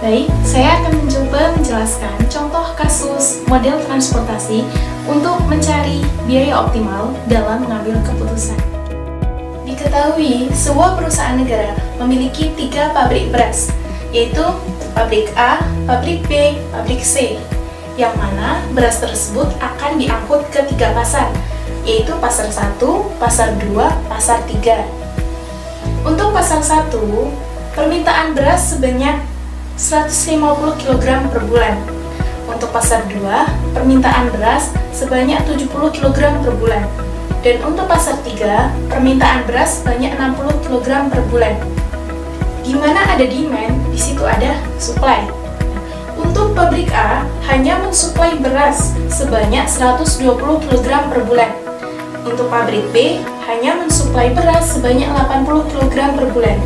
Baik, saya akan mencoba menjelaskan contoh kasus model transportasi untuk mencari biaya optimal dalam mengambil keputusan. Diketahui, sebuah perusahaan negara memiliki 3 pabrik beras, yaitu pabrik A, pabrik B, pabrik C, yang mana beras tersebut akan diangkut ke 3 pasar, yaitu pasar 1, pasar 2, pasar 3. Untuk pasar 1, permintaan beras sebanyak 150 kg per bulan. Untuk pasar 2, permintaan beras sebanyak 70 kg per bulan. Dan untuk pasar 3, permintaan beras sebanyak 60 kg per bulan. Di mana ada demand, di situ ada supply. Untuk pabrik A hanya mensuplai beras sebanyak 120 kg per bulan. Untuk pabrik B hanya mensuplai beras sebanyak 80 kg per bulan.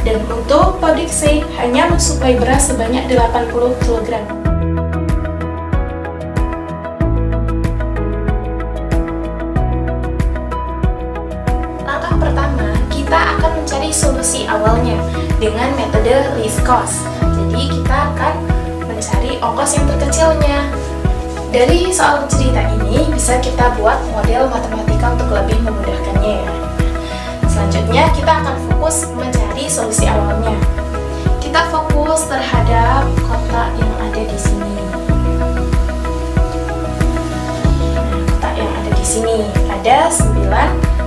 Dan untuk pabrik C hanya mensuplai beras sebanyak 80 kg. Langkah pertama, kita akan mencari solusi awalnya dengan metode least cost. Jadi kita akan mencari ongkos yang terkecilnya. Dari soal cerita ini bisa kita buat model matematika untuk lebih memudahkannya ya. Selanjutnya kita akan fokus mencari solusi awalnya. Kita fokus terhadap kotak yang ada di sini. Kotak yang ada di sini ada 9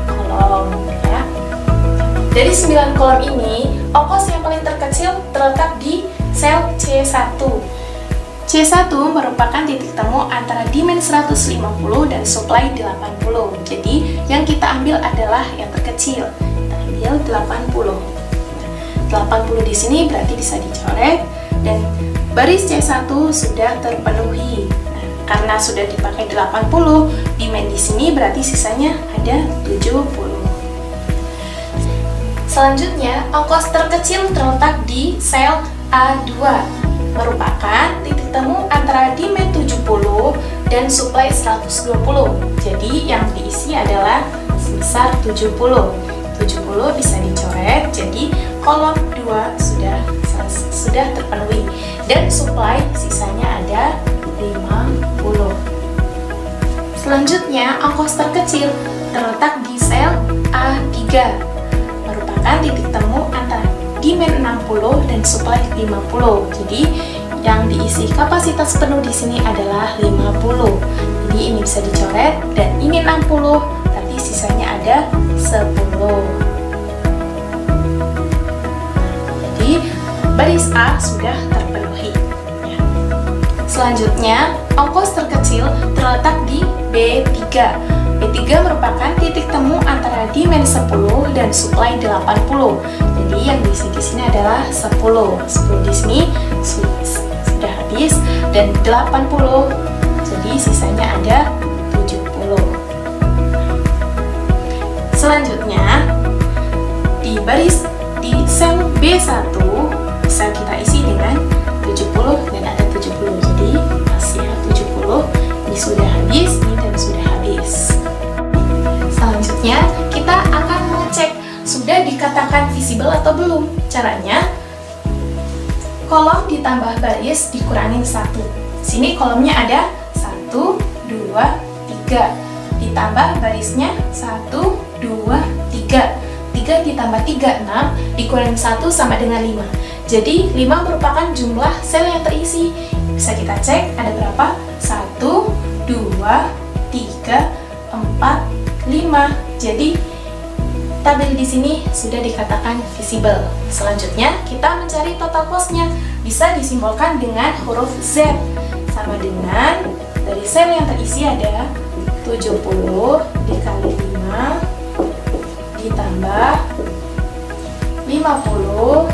kolom ya. Dari 9 kolom ini, ongkos yang paling terkecil terletak di sel C1. C1 merupakan titik temu antara demand 150 dan supply 80. Jadi, yang kita ambil adalah yang terkecil. Kita ambil 80. 80 di sini berarti bisa dicoret dan baris C1 sudah terpenuhi. Nah, karena sudah dipakai 80, demand di sini berarti sisanya ada 70. Selanjutnya, ongkos terkecil terletak di sel A2. Merupakan titik temu antara demand 70 dan supply 120. Jadi yang diisi adalah sebesar 70. 70 bisa dicoret, jadi kolom 2 sudah terpenuhi dan supply sisanya ada 50. Selanjutnya, ongkos terkecil terletak di sel A3. Merupakan titik temu antara demand 60 dan supply 50. Jadi yang diisi kapasitas penuh di sini adalah 50. Jadi ini bisa dicoret dan ini 60, berarti sisanya ada 10. Jadi baris A sudah terpenuhi. Selanjutnya, ongkos terkecil terletak di B3. B3 merupakan titik temu antara demand 10 dan supply 80. Jadi yang diisi di sini adalah 10. 10 di sini sudah habis dan 80. Jadi sisanya ada 70. Selanjutnya di sel B1 bisa kita isi dengan 70 dan ada 70. Jadi masih 70. Ini sudah habis, ini dan sudah habis. Selanjutnya kita akan mengecek sudah dikatakan visible atau belum. Caranya, kolom ditambah baris dikurangin 1. Sini kolomnya ada 1, 2, 3. Ditambah barisnya 1, 2, 3. 3 ditambah 3, 6. Dikurangin 1 sama dengan 5. Jadi 5 merupakan jumlah sel yang terisi. Bisa kita cek ada berapa? 1, 2, 3, 4, 5. Jadi tabel di sini sudah dikatakan visible. Selanjutnya kita mencari total cost-nya. Bisa disimbolkan dengan huruf Z. Sama dengan dari sel yang terisi ada 70 dikali 5 ditambah 50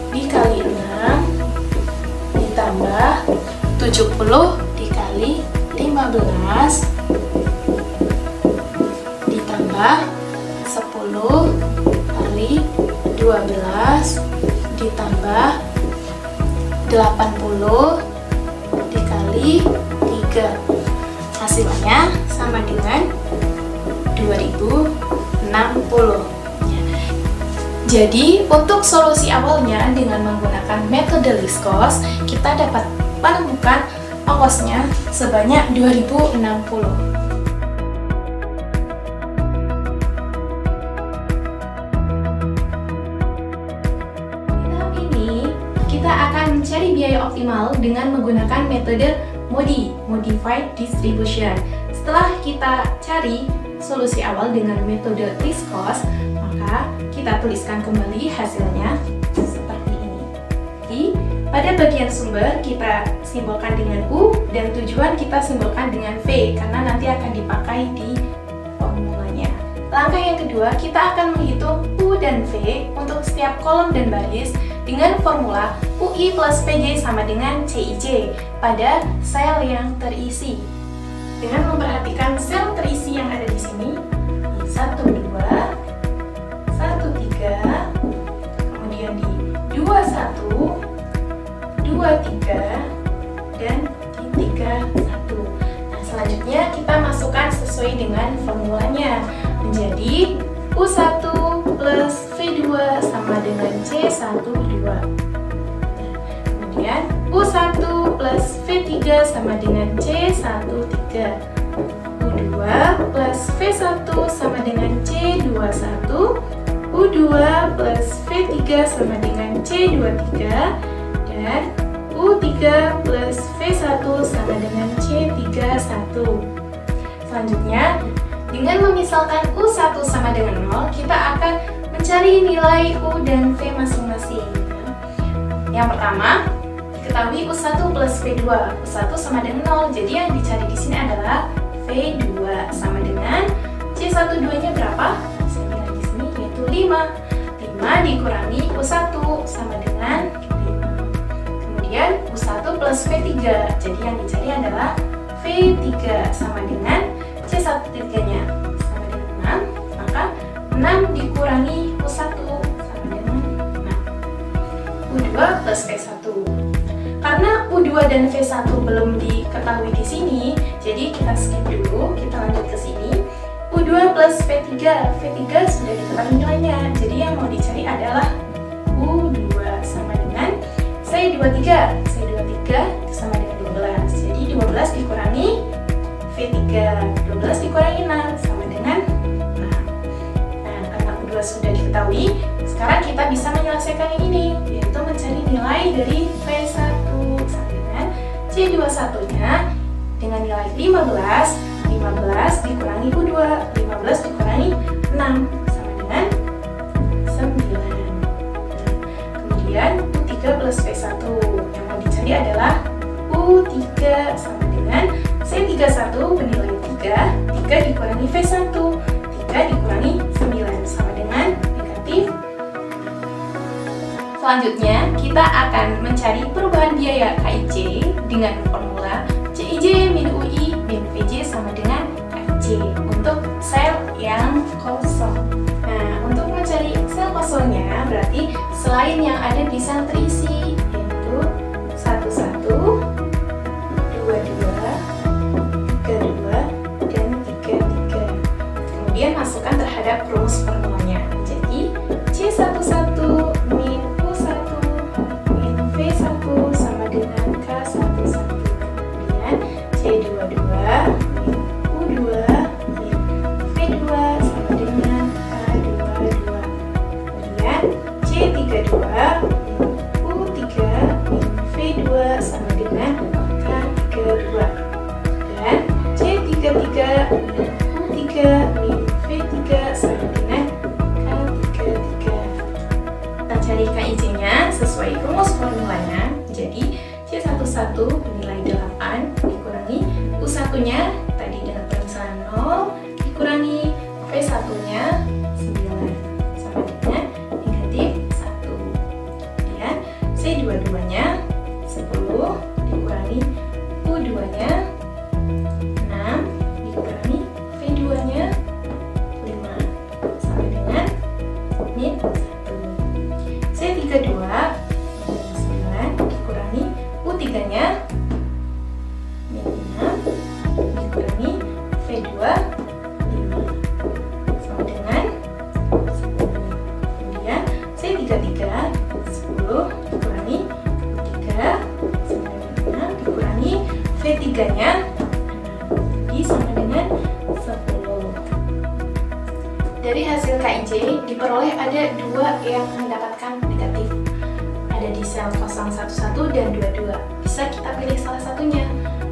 dikali 6 ditambah 70 dikali 15 ditambah 10 kali 12 ditambah 80 dikali 3. Hasilnya sama dengan 2060. Jadi, untuk solusi awalnya dengan menggunakan metode least cost, kita dapat menemukan ongkosnya sebanyak 2060. Di tahap ini, kita akan mencari biaya optimal dengan menggunakan metode MODI, Modified Distribution. Setelah kita cari solusi awal dengan metode least cost, maka kita tuliskan kembali hasilnya seperti ini. Jadi, pada bagian sumber kita simbolkan dengan U dan tujuan kita simbolkan dengan V karena nanti akan dipakai di formulanya. Langkah yang kedua, kita akan menghitung U dan V untuk setiap kolom dan baris dengan formula UI plus PJ sama dengan CIJ pada sel yang terisi. Dengan memperhatikan sel terisi yang ada di sini, 1, 2, 1, 3, kemudian di 2, 1, 2, 3, dan di 3, 1. Nah, selanjutnya kita masukkan sesuai dengan formulanya, menjadi U1 plus V2 sama dengan C1, 2. Kemudian U1 plus V3 sama dengan C1, 3. U2 plus V1 sama dengan C21. U2 plus V3 sama dengan C23. Dan U3 plus V1 sama dengan C31. Selanjutnya, dengan memisalkan U1 sama dengan 0, kita akan mencari nilai U dan V masing-masing. Yang pertama, diketahui U1 plus V2. U1 sama dengan 0, jadi yang dicari di sini adalah V2 sama dengan C12-nya berapa? Saya bilang di sini yaitu 5. 5 dikurangi U1 sama dengan 5. Kemudian U1 plus V3, jadi yang dicari adalah V3 sama dengan C13-nya sama dengan 6, maka 6 dikurangi U1 sama dengan 6. U2 plus V1. Karena U2 dan V1 belum diketahui di sini, jadi kita skip dulu, kita lanjut ke sini. U2 plus V3, V3 sudah diketahui nilainya, jadi yang mau dicari adalah U2 sama dengan C23, C23 sama dengan 12, jadi 12 dikurangi V3, 12 dikurangi 6 sama dengan 6. Nah, karena U2 sudah diketahui, sekarang kita bisa menyelesaikan yang ini, yaitu mencari nilai dari V1 sama dengan C21-nya dengan nilai 15. 15 dikurangi U2, 15 dikurangi 6 sama dengan 9. Kemudian U3 plus V1, yang mau dicari adalah U3 sama dengan C31 bernilai 3, 3 dikurangi V1, 3 dikurangi 9 sama dengan negatif. Selanjutnya, kita akan mencari perubahan biaya KIJ dengan formula CIJ min UI min VJ sama dengan FC untuk sel yang kosong. Nah, untuk mencari sel kosongnya berarti selain yang ada di sel terisi, yaitu 11, 22, 32, dan 33. Kemudian masukkan terhadap rumus formulanya. Jadi C11 min U1 min V1 sama dengan K11. Kemudian C22 min U2 min V2 sama dengan K22. Kemudian C32 min U3 min V2 sama dengan K32. Dan C33 min U3 min V3 sama dengan K33. Kita cari KIJ-nya sesuai rumus formulanya. Jadi C11 bernilai 8 dikurangi U1-nya tadi dengan pemisahan 0 dikurangi V1-nya 9 sama dengan negatif 1. Kemudian C22-nya 10 dikurangi U2-nya 6 dikurangi V2-nya 5 sama dengan min 1. C32 9 dikurangi U3-nya min 6 dikurangi V2 5 sama dengan 10. Kemudian U3-nya sama dengan 10. Dari hasil KIJ diperoleh ada 2 yang mendapatkan negatif. Ada di sel 011 dan 22. Bisa kita pilih salah satunya.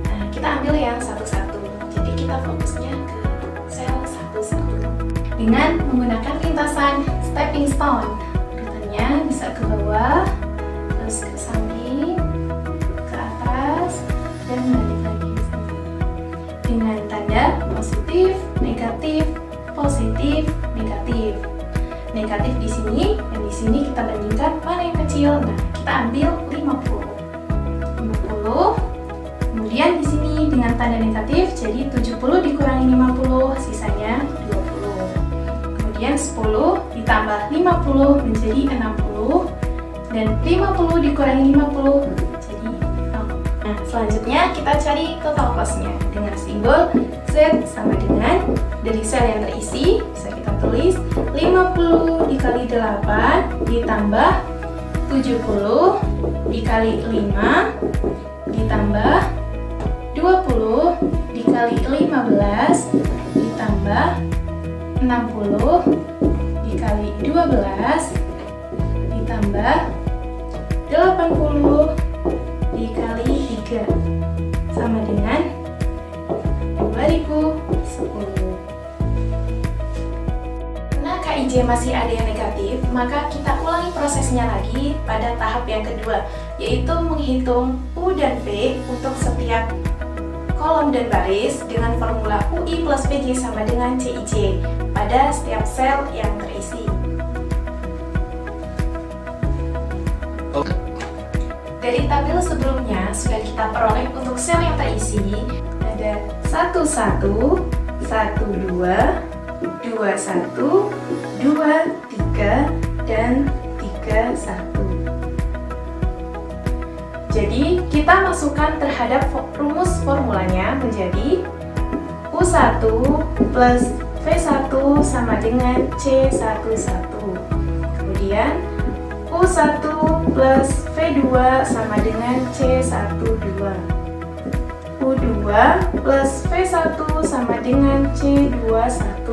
Nah, kita ambil yang 11. Jadi kita fokusnya ke sel 11. Dengan menggunakan lintasan stepping stone. Rutenya bisa ke bawah, terus ke samping, ke atas, dan balik lagi. Dengan tanda positif, negatif, positif, negatif. Negatif di sini, dan di sini kita bandingkan mana yang kecil. Nah, kita ambil 50. Kemudian di sini dengan tanda negatif, jadi 70 dikurangi 50, sisanya 20. Kemudian 10 ditambah 50 menjadi 60, dan 50 dikurangi 50 jadi 0. Nah, selanjutnya kita cari total cost-nya dengan simbol Z sama dengan dari sel yang terisi, bisa kita tulis 50 dikali 8 ditambah 70 dikali 5 ditambah 20 dikali 15 ditambah 60 dikali 12 ditambah 80 dikali 3 sama dengan 2010. Karena KIJ masih ada yang negatif, maka kita ulangi prosesnya lagi pada tahap yang kedua, yaitu menghitung U dan V untuk setiap kolom dan baris dengan formula UI plus VJ sama dengan CIJ pada setiap sel yang terisi. Dari tabel sebelumnya sudah kita peroleh untuk sel yang terisi ada 11, 12, 21, 23, dan 31. Jadi, kita masukkan terhadap rumus formulanya menjadi U1 plus V1 sama dengan C11. Kemudian, U1 plus V2 sama dengan C12. U2 plus V1 sama dengan C21.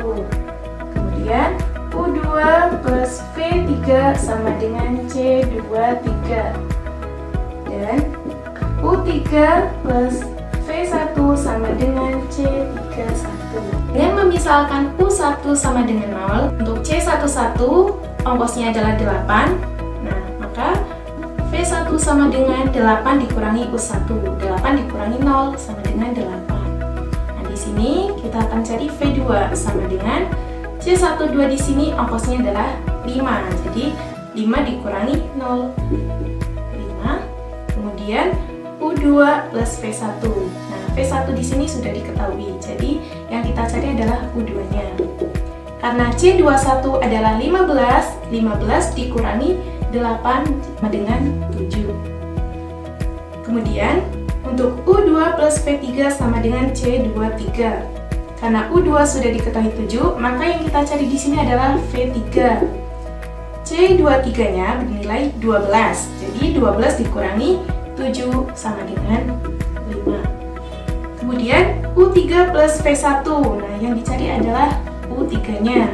Kemudian, U2 plus V3 sama dengan C23. Dan U3 plus V1 sama dengan C31. Dengan memisalkan U1 sama dengan 0, untuk C11 ongkosnya adalah 8. Nah, maka V1 sama dengan 8 dikurangi U1. 8 dikurangi 0 sama dengan 8. Nah, di sini kita akan cari V2 sama dengan C12 di sini ongkosnya adalah 5. Jadi 5 dikurangi 0. Kemudian U2 plus V1. Nah, V1 di sini sudah diketahui. Jadi, yang kita cari adalah U2-nya. Karena C21 adalah 15, 15 dikurangi 8 sama dengan 7. Kemudian, untuk U2 plus V3 sama dengan C23. Karena U2 sudah diketahui 7, maka yang kita cari di sini adalah V3. C23-nya bernilai 12. Jadi, 12 dikurangi 7 sama dengan 5. Kemudian U3 plus V1. Nah, yang dicari adalah U3-nya.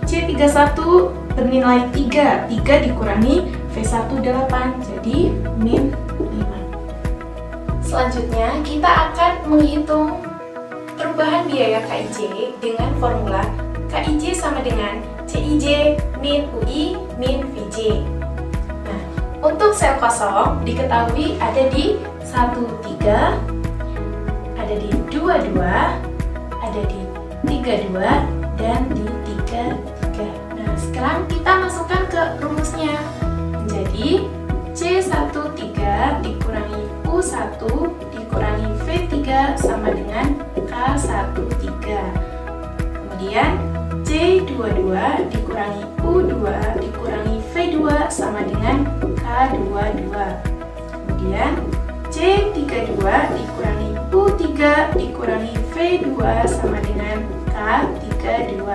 C31 bernilai 3. 3 dikurangi V1 8. Jadi min 5. Selanjutnya, kita akan menghitung perubahan biaya KIJ dengan formula KIJ sama dengan CIJ min UI min VJ. Untuk sel kosong diketahui ada di 13, ada di 22, ada di 32, dan di 33. Nah, sekarang kita masukkan ke rumusnya. Menjadi C13 dikurangi U1 dikurangi V3 sama dengan K13. Kemudian C22 dikurangi U2 dikurangi V2 sama dengan K22. Kemudian C32 dikurangi U3 dikurangi V2 sama dengan K32.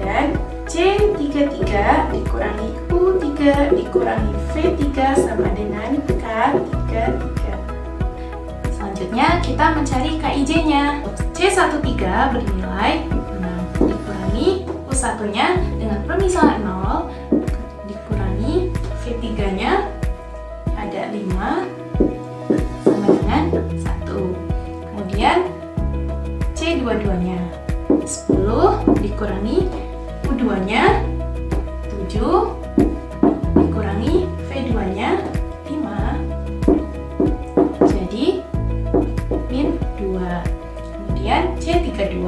Dan C33 dikurangi U3 dikurangi V3 sama dengan K33. Selanjutnya kita mencari KIJ-nya. C13 bernilai 6 dikurangi U1-nya dengan permisalan 0 dikurangi V3-nya ada 5 sama dengan 1. Kemudian C22-nya 10 dikurangi U2-nya 7 dikurangi V2-nya 5 jadi min 2. Kemudian C32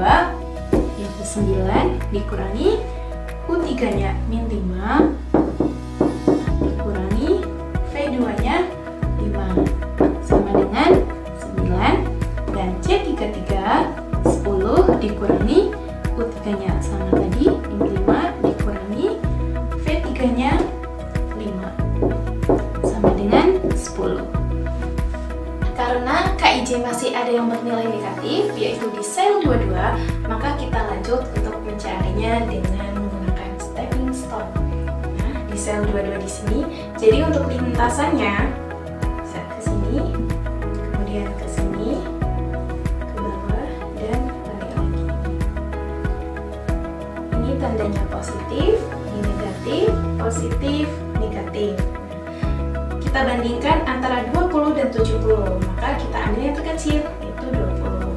yaitu 9 dikurangi U3-nya min 5 dikurangi V2-nya 5 sama dengan 9. Dan C33 10 dikurangi U3-nya sama tadi min 5 dikurangi V3-nya 5 sama dengan 10. Karena KIJ masih ada yang bernilai negatif, yaitu di sel 22, maka kita lanjut untuk mencarinya dengan menggunakan stepping stone. Nah, di sel 22 di sini, jadi untuk lintasannya, set ke sini, kemudian ke sini, ke bawah, dan balik lagi. Ini tandanya positif, ini negatif, positif, negatif. Kita bandingkan antara 20 dan 70, maka kita ambil yang terkecil, yaitu 20.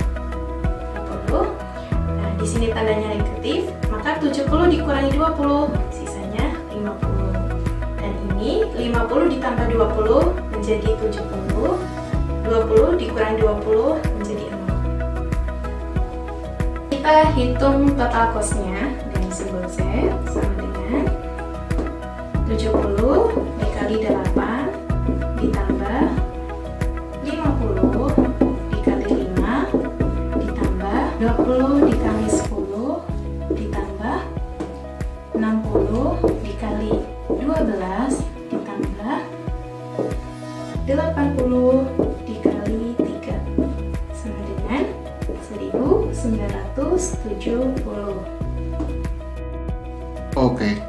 Nah, di sini tandanya negatif, maka 70 dikurangi 20, sisanya 50. Dan ini 50 ditambah 20 menjadi 70, 20 dikurangi 20 menjadi 0. Kita hitung total cost-nya dengan simbol Z sama dengan 70 dikali 8 ditambah 50 dikali 5 ditambah 20 dikali 10 ditambah 60 dikali 12 ditambah 80 dikali 3 sama dengan 1970. Oke.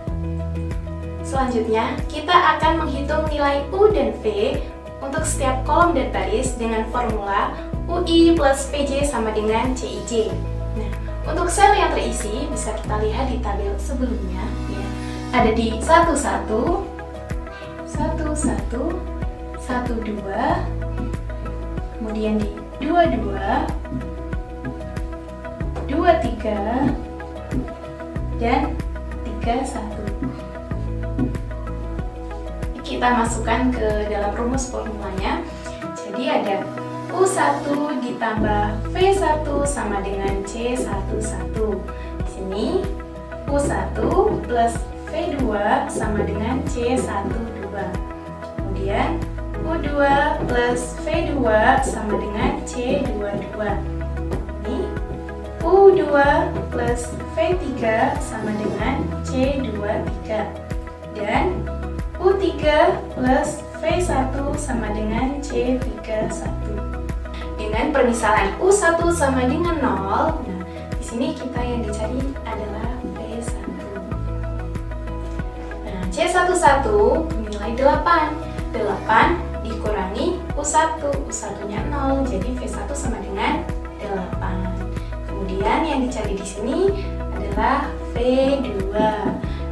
Selanjutnya, kita akan menghitung nilai U dan V untuk setiap kolom dan baris dengan formula UI plus VJ sama dengan CIJ. Nah, untuk sel yang terisi, bisa kita lihat di tabel sebelumnya, ya. Ada di 11, 11, 12, kemudian di 22, 23, dan 31. Kita masukkan ke dalam rumus formulanya. Jadi ada U1 ditambah V1 sama dengan C11. Di sini U1 plus V2 sama dengan C12. Kemudian U2 plus V2 sama dengan C22. Ini U2 plus V3 sama dengan C23. Dan U3 plus V1 sama dengan C31. Dengan permisalan U1 sama dengan 0, nah di sini kita yang dicari adalah V1. Nah, C11 bernilai 8. 8 dikurangi U1, U1-nya 0, jadi V1 sama dengan 8. Kemudian yang dicari di sini adalah V2.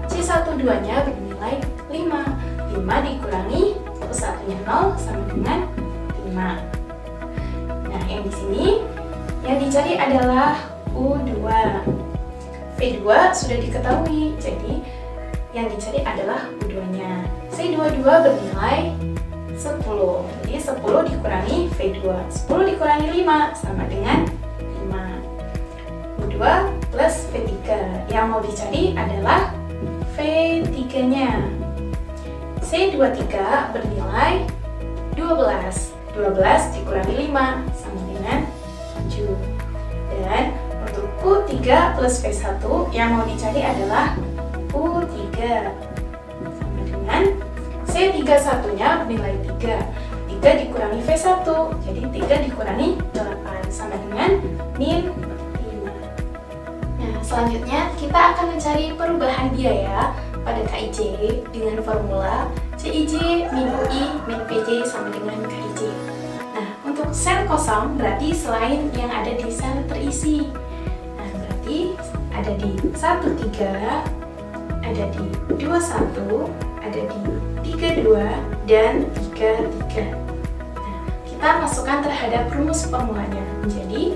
C12-nya bernilai 5. 5 dikurangi U1-nya 0 sama dengan 5. Nah, yang di sini yang dicari adalah U2. V2 sudah diketahui, jadi yang dicari adalah U2-nya. C22 bernilai 10. Jadi 10 dikurangi V2. 10 dikurangi 5 sama dengan 5. U2 plus V3. Yang mau dicari adalah V3-nya. C23 bernilai 12. 12 dikurangi 5 sama dengan 7. Dan untuk U3 plus V1 yang mau dicari adalah U3 sama dengan C31-nya bernilai 3. 3 dikurangi V1, jadi 3 dikurangi 8 sama dengan min 5. Nah, selanjutnya kita akan mencari perubahan biaya pada KIJ dengan formula CIJ min UI min VJ sama dengan KIJ. Nah, untuk sel kosong berarti selain yang ada di sel terisi. Nah, berarti ada di 13, ada di 21, ada di 32, dan 33. Nah, kita masukkan terhadap rumus formulanya menjadi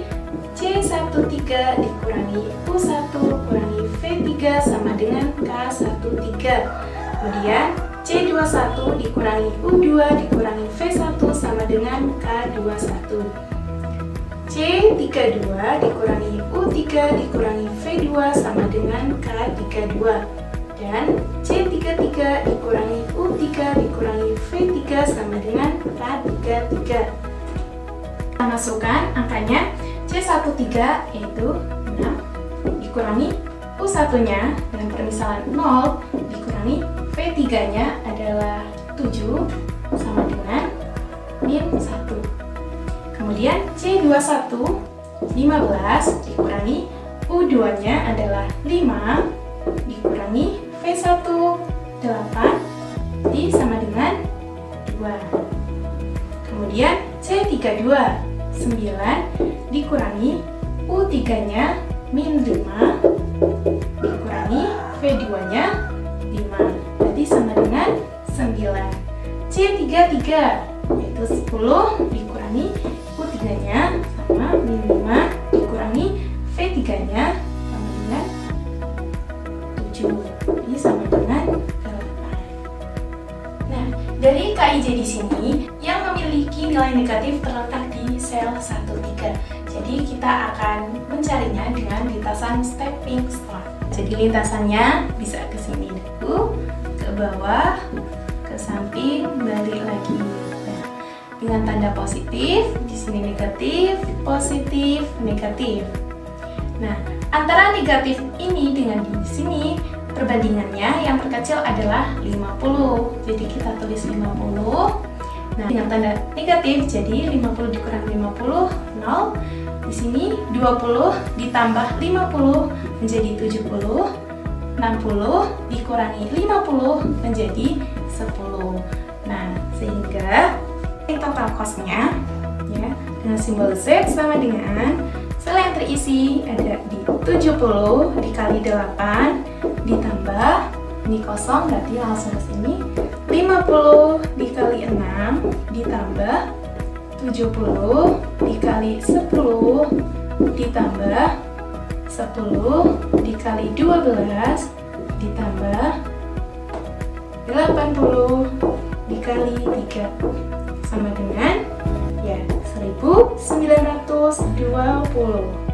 C13 dikurangi U1 kurangi V3 sama dengan K13. Kemudian C21 dikurangi U2 dikurangi V1 sama dengan K21. C32 dikurangi U3 dikurangi V2 sama dengan K32. Dan C33 dikurangi U3 dikurangi V3 sama dengan K33. Kita masukkan angkanya. C13 yaitu 6 dikurangi U1-nya dengan permisalan 0 dikurangi V3-nya adalah 7 sama dengan min 1. Kemudian C21 15 dikurangi U2-nya adalah 5 dikurangi V1 8 di sama dengan 2. Kemudian C32 9 dikurangi U3-nya min 5 dikurangi V2-nya 5 berarti sama dengan 9. C33 yaitu 10 dikurangi U3-nya sama min 5 dikurangi V3-nya sama dengan 7 jadi sama dengan 8. Nah, dari KIJ di sini yang memiliki nilai negatif terletak di sel 13. Jadi kita akan mencarinya dengan lintasan stepping stone. Jadi lintasannya bisa ke sini dulu, ke bawah, ke samping, balik lagi. Nah, dengan tanda positif, di sini negatif, positif, negatif. Nah, antara negatif ini dengan di sini perbandingannya yang terkecil adalah 50. Jadi kita tulis 50. Nah, dengan tanda negatif jadi 50 dikurangi 50 0. Di sini 20 ditambah 50 menjadi 70. 60 dikurangi 50 menjadi 10. Nah, sehingga total cost-nya ya dengan simbol Z sama dengan sel yang terisi ada di 70 dikali 8 ditambah ini kosong berarti langsung ke sini 50 dikali 6 ditambah 70 dikali 10 ditambah 10 dikali 12 ditambah 80 dikali 3 sama dengan ya 1920.